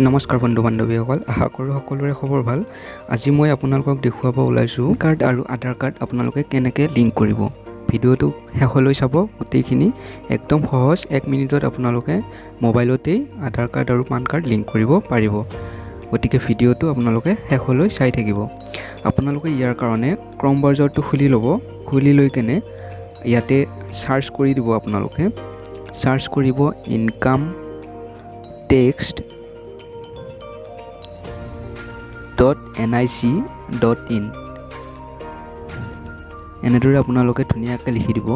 নমস্কাৰ বন্ধু বান্ধৱীসকল, আশা কৰোঁ সকলোৰে খবৰ ভাল। আজি মই আপোনালোকক দেখুৱাব ওলাইছোঁ কাৰ্ড আৰু আধাৰ কাৰ্ড আপোনালোকে কেনেকৈ লিংক কৰিব। ভিডিঅ'টো শেষলৈ চাব, গোটেইখিনি একদম সহজ। 1 মিনিটত আপোনালোকে মোবাইলতেই আধাৰ কাৰ্ড আৰু পান কাৰ্ড লিংক কৰিব পাৰিব। গতিকে ভিডিঅ'টো আপোনালোকে শেষলৈ চাই থাকিব। আপোনালোকে ইয়াৰ কাৰণে ক্ৰম ব্ৰাউজাৰটো খুলি ল'ব। খুলি লৈ কেনে ইয়াতে চাৰ্চ কৰি দিব। আপোনালোকে চাৰ্চ কৰিব ইনকাম টেক্সট.nic.in। এনেদৰে আপোনালোকে ধুনীয়াকৈ লিখি দিব।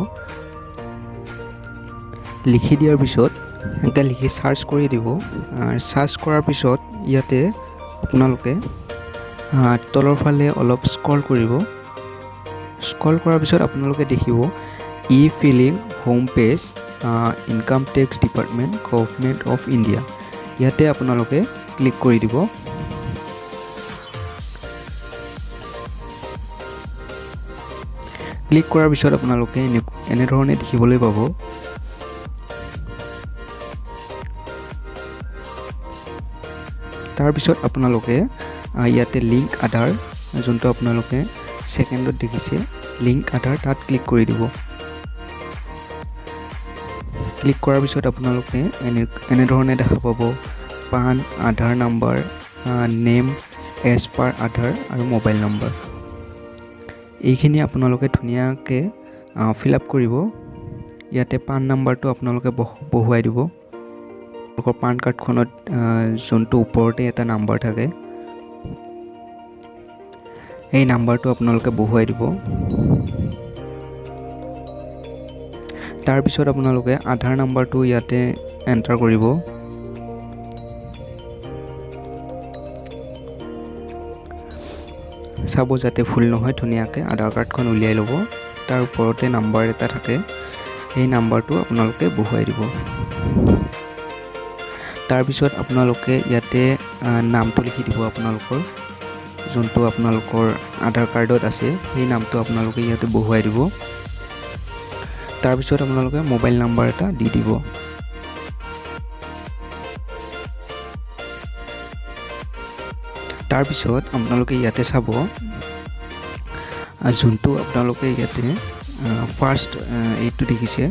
লিখি দিয়াৰ পিছত এনেকৈ লিখি চাৰ্চ কৰি দিব। চাৰ্চ কৰাৰ পিছত ইয়াতে আপোনালোকে তলৰ ফালে অলপ স্ক্ৰল কৰিব। স্ক্ৰল কৰাৰ পিছত আপোনালোকে দেখিব e filing home page income tax department government of India. ইয়াতে আপোনালোকে ক্লিক কৰি দিব। ক্লিক কৰাৰ পিছত আপোনালোকে এনেধৰণে দেখিবলৈ পাব। তাৰপিছত আপোনালোকে ইয়াতে লিংক আধাৰ, যোনটো আপোনালোকে ছেকেণ্ডত দেখিছে লিংক আধাৰ, তাত ক্লিক কৰি দিব। ক্লিক কৰাৰ পিছত আপোনালোকে এনেধৰণে দেখা পাব পান, আধাৰ নাম্বাৰ, নেম এজ পাৰ আধাৰ আৰু মোবাইল নম্বৰ। এইখিনি আপোনালোকে ধুনীয়াকৈ ফিল আপ কৰিব। ইয়াতে পান নাম্বাৰটো আপোনালোকে বহুৱাই দিব। আপোনালোকৰ পান কাৰ্ডখনত যোনটো ওপৰতে এটা নাম্বাৰ থাকে, এই নাম্বাৰটো আপোনালোকে বহুৱাই দিব। তাৰপিছত আপোনালোকে আধাৰ নাম্বাৰটো ইয়াতে এণ্টাৰ কৰিব। চাব যাতে ভুল নহয়, ধুনীয়াকৈ আধাৰ কাৰ্ডখন উলিয়াই ল'ব। তাৰ ওপৰতে নাম্বাৰ এটা থাকে, সেই নাম্বাৰটো আপোনালোকে বহুৱাই দিব। তাৰপিছত আপোনালোকে ইয়াতে নামটো লিখি দিব। আপোনালোকৰ যোনটো আপোনালোকৰ আধাৰ কাৰ্ডত আছে সেই নামটো আপোনালোকে ইয়াতে বহুৱাই দিব। তাৰপিছত আপোনালোকে মোবাইল নাম্বাৰ এটা দি দিব। তাৰপিছত আপোনালোকে ইয়াতে চাব, যোনটো আপোনালোকে ইয়াতে ফাৰ্ষ্ট এইটো দেখিছে,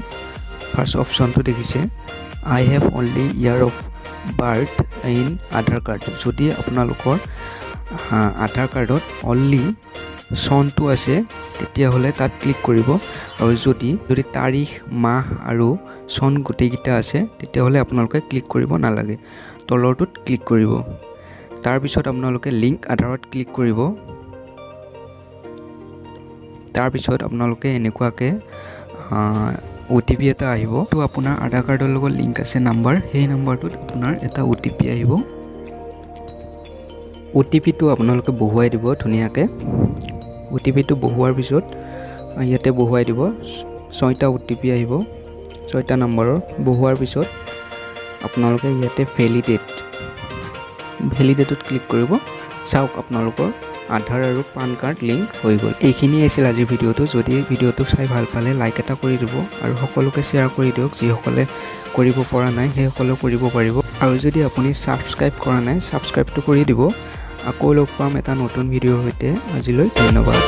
ফাৰ্ষ্ট অপশ্যনটো দেখিছে I have only year of birth in Aadhaar card. যদি আপোনালোকৰ আধাৰ কাৰ্ডত অনলি চনটো আছে তেতিয়াহ'লে তাত ক্লিক কৰিব। আৰু যদি তাৰিখ, মাহ আৰু চন গোটেইকেইটা আছে তেতিয়াহ'লে আপোনালোকে ক্লিক কৰিব নালাগে, তলৰটোত ক্লিক কৰিব। তাৰপিছত আপোনালোকে লিংক আধাৰত ক্লিক কৰিব। তাৰপিছত আপোনালোকে এনেকুৱাকৈ OTP এটা আহিব। তো আপোনাৰ আধাৰ কাৰ্ডৰ লগত লিংক আছে নাম্বাৰ, সেই নাম্বাৰটোত আপোনাৰ এটা OTP আহিব। OTPটো আপোনালোকে বহুৱাই দিব ধুনীয়াকৈ। OTPটো বহুৱাৰ পিছত ইয়াতে বহুৱাই দিব। 6টা OTP আহিব, 6টা নম্বৰৰ। বহুৱাৰ পিছত আপোনালোকে ইয়াতে ভেলিডেটত ক্লিক কৰিব। চাওক আপোনালোকৰ আধাৰ আৰু পান কাৰ্ড লিংক হৈ গ'ল। এইখিনিয়ে আছিল আজিৰ ভিডিঅ'টো। যদি ভিডিঅ'টো চাই ভাল পালে লাইক এটা কৰি দিব আৰু সকলোকে শ্বেয়াৰ কৰি দিয়ক। যিসকলে কৰিব পৰা নাই সেইসকলেও কৰিব পাৰিব। আৰু যদি আপুনি ছাবস্ক্ৰাইব কৰা নাই, ছাবস্ক্ৰাইবটো কৰি দিব। আকৌ লগ পাম এটা নতুন ভিডিঅ'ৰ সৈতে। আজিলৈ ধন্যবাদ।